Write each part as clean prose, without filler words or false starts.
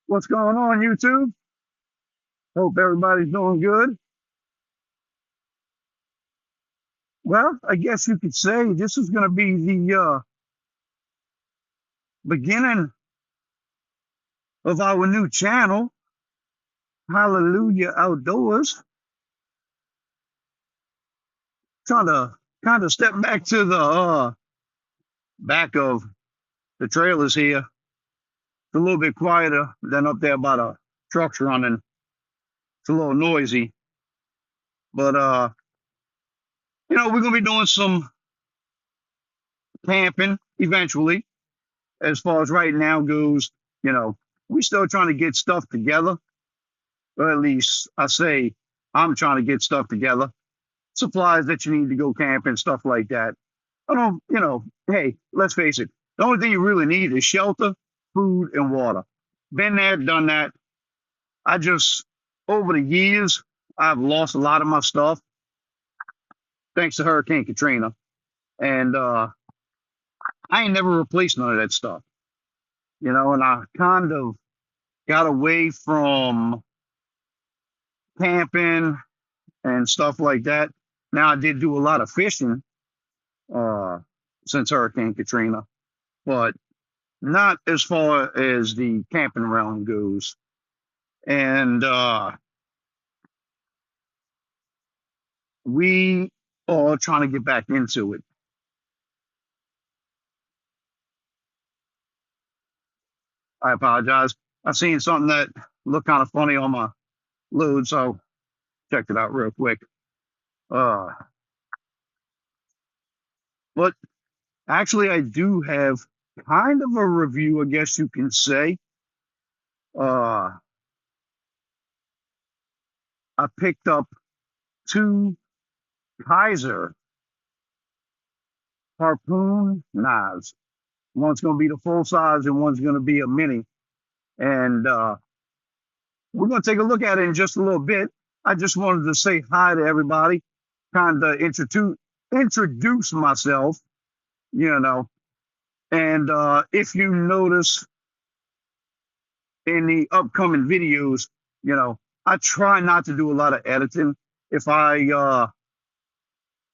What's going on, YouTube? Hope everybody's doing good. Well, I guess you could say this is going to be the beginning of our new channel, Hallelujah Outdoors. Trying to kind of step back to the back of the trailers here. It's a little bit quieter than up there by the trucks running. It's a little noisy, but we're gonna be doing some camping eventually. As far as right now goes, you know, we still trying to get stuff together. Or at least I say I'm trying to get stuff together. Supplies that you need to go camping, stuff like that. I don't, hey, let's face it. The only thing you really need is shelter, food, and water. Been there, done that. I just, over the years, I've lost a lot of my stuff thanks to Hurricane Katrina. And I ain't never replaced none of that stuff, and I kind of got away from camping and stuff like that. Now, I did do a lot of fishing uh, since Hurricane Katrina, but not as far as the camping realm goes. And we are trying to get back into it. I apologize. I seen something that looked kind of funny on my load, so checked it out real quick. Uh, but actually, I do have kind of a review, I guess you can say. Uh, I picked up two Keizer Harpoon knives. One's going to be the full size and one's going to be a mini. And we're going to take a look at it in just a little bit. I just wanted to say hi to everybody, kind of introduce myself, you know. And if you notice in the upcoming videos, I try not to do a lot of editing. If I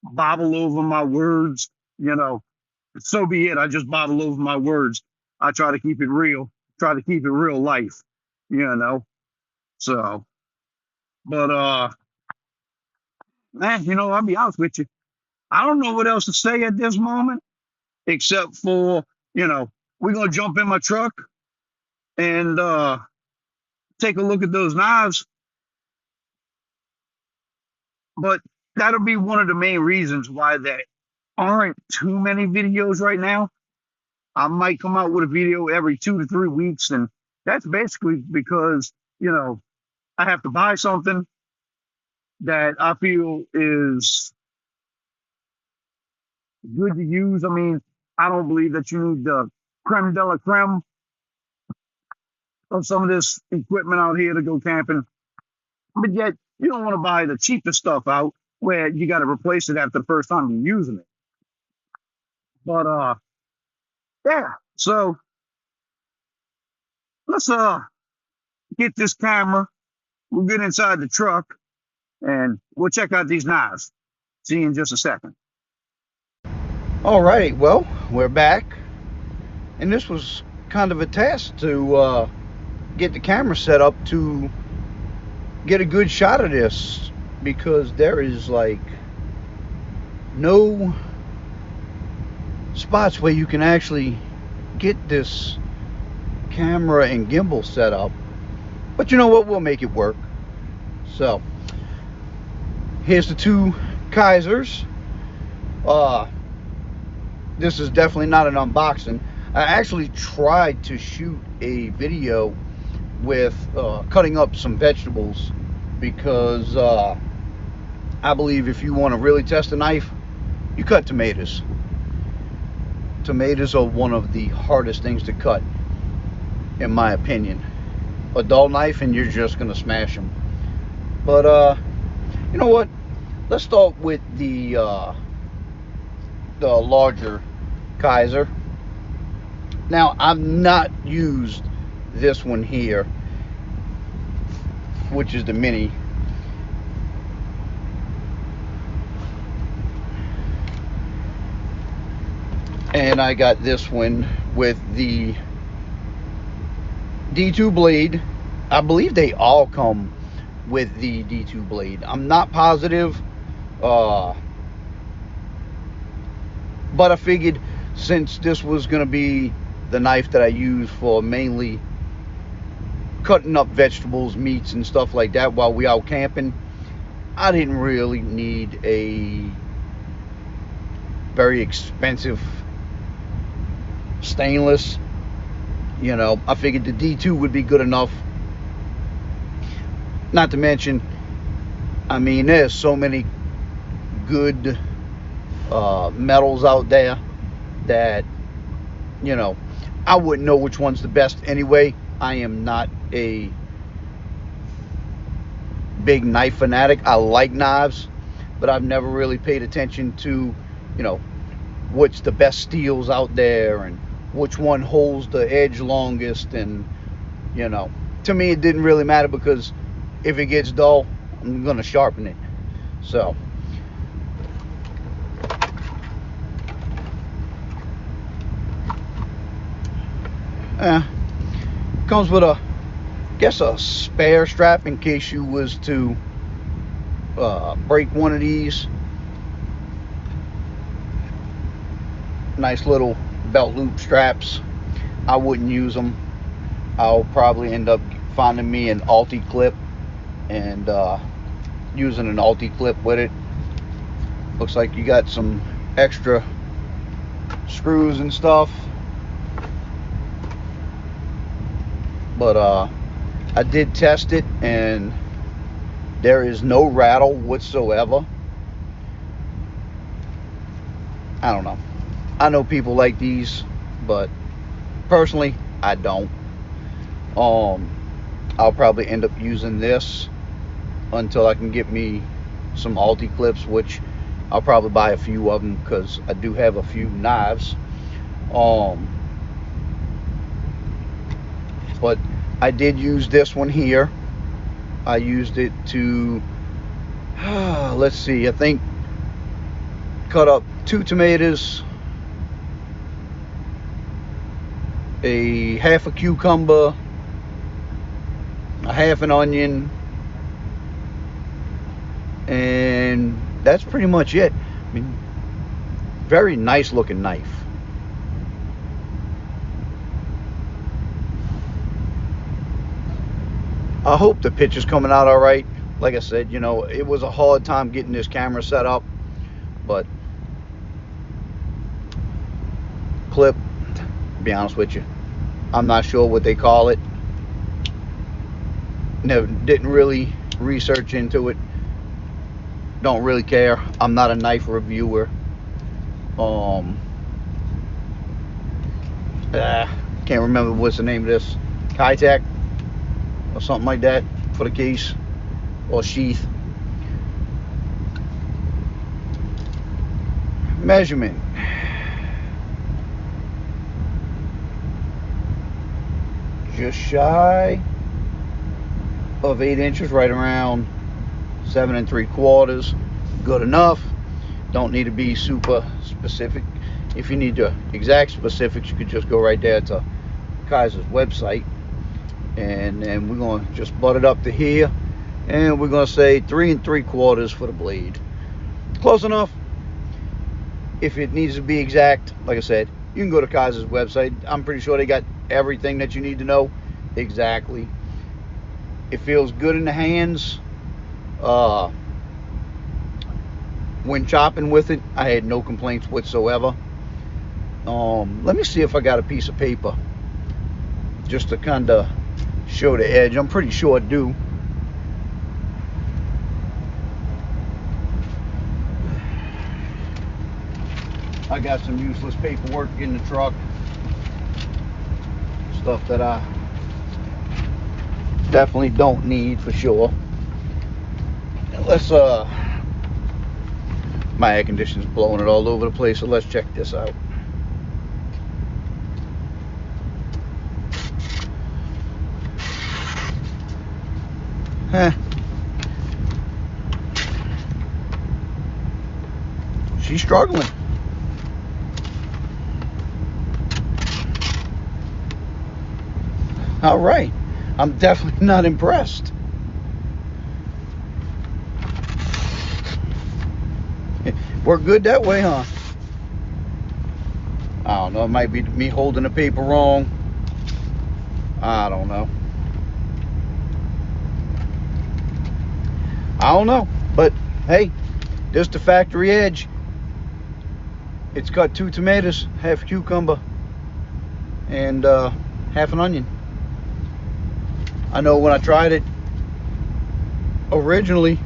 bobble over my words, so be it. I just bobble over my words. I try to keep it real, try to keep it real life, you know. So, but man, I'll be honest with you. I don't know what else to say at this moment except for, we're gonna jump in my truck and take a look at those knives. But that'll be one of the main reasons why there aren't too many videos right now. I might come out with a video every 2 to 3 weeks, and that's basically because, I have to buy something that I feel is good to use. I mean, I don't believe that you need the creme de la creme of some of this equipment out here to go camping, but yet you don't want to buy the cheapest stuff out where you got to replace it after the first time you're using it. But yeah, so let's get this camera. We'll get inside the truck and we'll check out these knives. See you in just a second. All right, well, we're back, and this was kind of a test to get the camera set up to get a good shot of this, because there is like no spots where you can actually get this camera and gimbal set up. But you know what, we'll make it work. So here's the two Keizers. This is definitely not an unboxing. I actually tried to shoot a video with cutting up some vegetables, because I believe if you want to really test a knife, you cut tomatoes. Tomatoes are one of the hardest things to cut, in my opinion. A dull knife and you're just gonna smash them. But you know what? Let's start with the larger Keizer. Now, I've not used this one here. which is the mini. And I got this one with the D2 blade. I believe they all come with the D2 blade. I'm not positive, but I figured since this was going to be the knife that I use for mainly cutting up vegetables, meats, and stuff like that while we out camping, I didn't really need a very expensive stainless. You know, I figured the D2 would be good enough. Not to mention, I mean, there's so many good metals out there that, you know, I wouldn't know which one's the best anyway. I am not a big knife fanatic. I like knives, but I've never really paid attention to, you know, what's the best steels out there and which one holds the edge longest. And, you know, to me it didn't really matter, because if it gets dull, I'm gonna sharpen it. So comes with a, I guess, a spare strap in case you was to break one of these. Nice little belt loop straps. I wouldn't use them. I'll probably end up finding me an Alti clip and using an Alti clip with it. Looks like you got some extra screws and stuff, but I did test it and there is no rattle whatsoever. I don't know. I know people like these, but personally I don't. I'll probably end up using this until I can get me some Alti clips, which I'll probably buy a few of them because I do have a few knives. But I did use this one here. I used it to let's see, I think cut up 2 tomatoes, a half a cucumber, a half an onion, and that's pretty much it. I mean, very nice looking knife. I hope the picture's coming out all right. Like I said, you know, it was a hard time getting this camera set up, but clip, to be honest with you, I'm not sure what they call it. Never, didn't really research into it. Don't really care. I'm not a knife reviewer. Can't remember what's the name of this. Keizer or something like that for the case or sheath. Measurement. Just shy of 8 inches, right around 7 3/4. Good enough. Don't need to be super specific. If you need the exact specifics, you could just go right there to Keizer's website, and then we're going to just butt it up to here, and we're going to say 3 3/4 for the blade. Close enough. If it needs to be exact, like I said, you can go to Keizer's website. I'm pretty sure they got everything that you need to know exactly. It feels good in the hands. When chopping with it, I had no complaints whatsoever. Let me see if I got a piece of paper just to kind of show the edge. I'm pretty sure I do. I got some useless paperwork in the truck, stuff that I definitely don't need for sure. Let's my air conditioner's blowing it all over the place, so let's check this out. She's struggling. All right. I'm definitely not impressed. We're good that way, huh? I don't know. It might be me holding the paper wrong. I don't know. But hey, this the factory edge. It's got 2 tomatoes, half cucumber, and half an onion. I know when I tried it originally,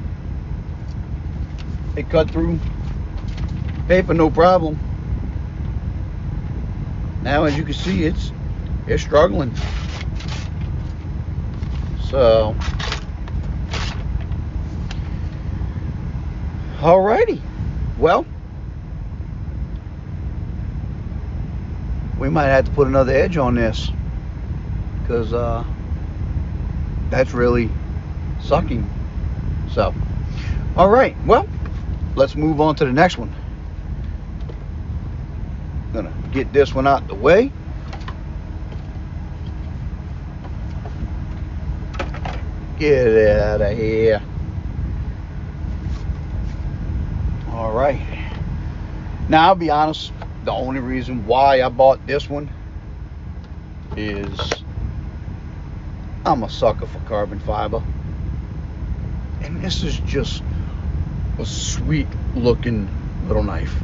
it cut through paper no problem. Now, as you can see, it's struggling. So, alrighty. Well, we might have to put another edge on this, because that's really sucking. So, alright, well, let's move on to the next one. Gonna get this one out the way. Get it out of here. Alright. Now, I'll be honest, the only reason why I bought this one is I'm a sucker for carbon fiber. And this is just a sweet looking little knife.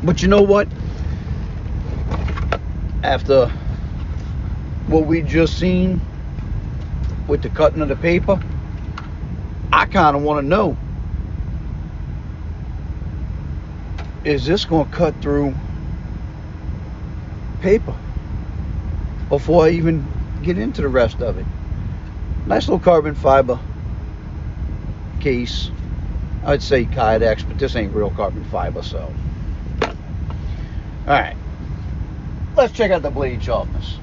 But you know what? After what we just seen with the cutting of the paper, I kind of want to know, is this going to cut through paper before I even get into the rest of it? Nice little carbon fiber case. I'd say Kydex, but this ain't real carbon fiber, so. Alright, let's check out the blade sharpness.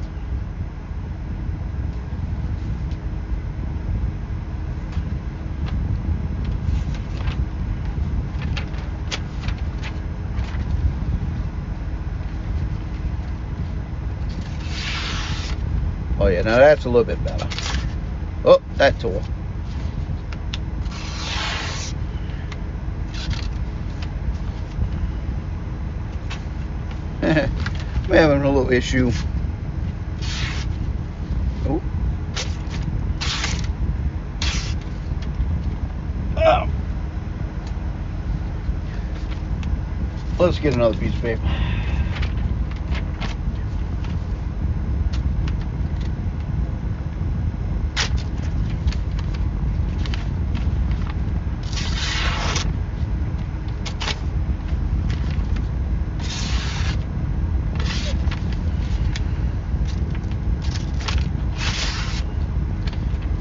Oh yeah, now that's a little bit better. Oh, that tore. We're having a little issue. Oh. Oh. Let's get another piece of paper.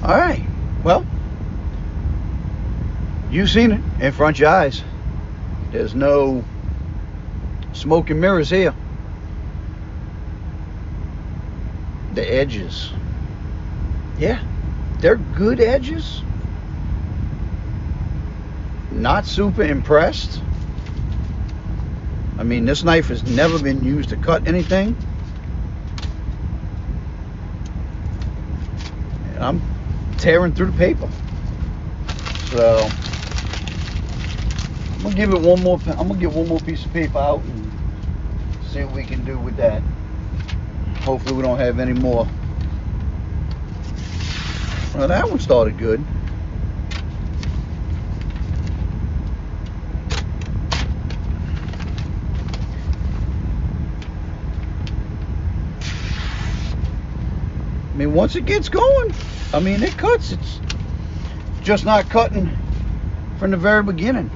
All right, well, you've seen it in front of your eyes. There's no smoke and mirrors here. The edges, yeah, they're good edges. Not super impressed. I mean, this knife has never been used to cut anything. And I'm tearing through the paper. So I'm gonna give it one more. I'm gonna get one more piece of paper out and see what we can do with that. Hopefully we don't have any more. Well, that one started good. I mean, once it gets going, I mean, it cuts. It's just not cutting from the very beginning.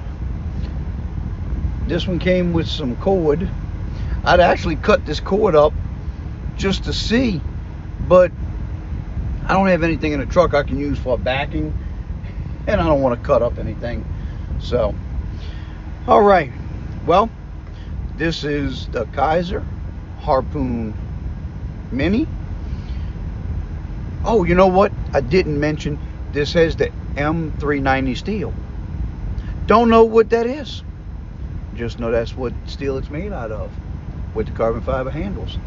This one came with some cord. I'd actually cut this cord up just to see, but I don't have anything in the truck I can use for backing, and I don't want to cut up anything. So, all right. Well, this is the Keizer Harpoon Mini. Oh, you know what? I didn't mention, This has the M390 steel. Don't know what that is. Just know that's what steel it's made out of, with the carbon fiber handles.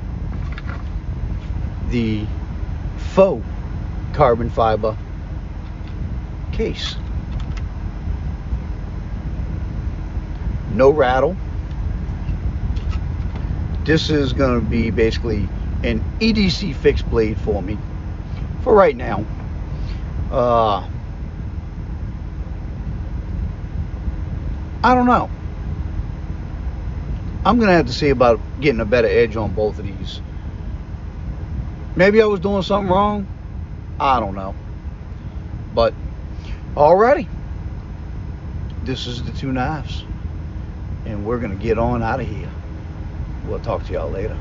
The faux carbon fiber case. No rattle. This is going to be basically an EDC fixed blade for me for right now. I don't know. I'm going to have to see about getting a better edge on both of these. Maybe I was doing something wrong. I don't know. But alrighty. This is the two knives. And we're going to get on out of here. We'll talk to y'all later.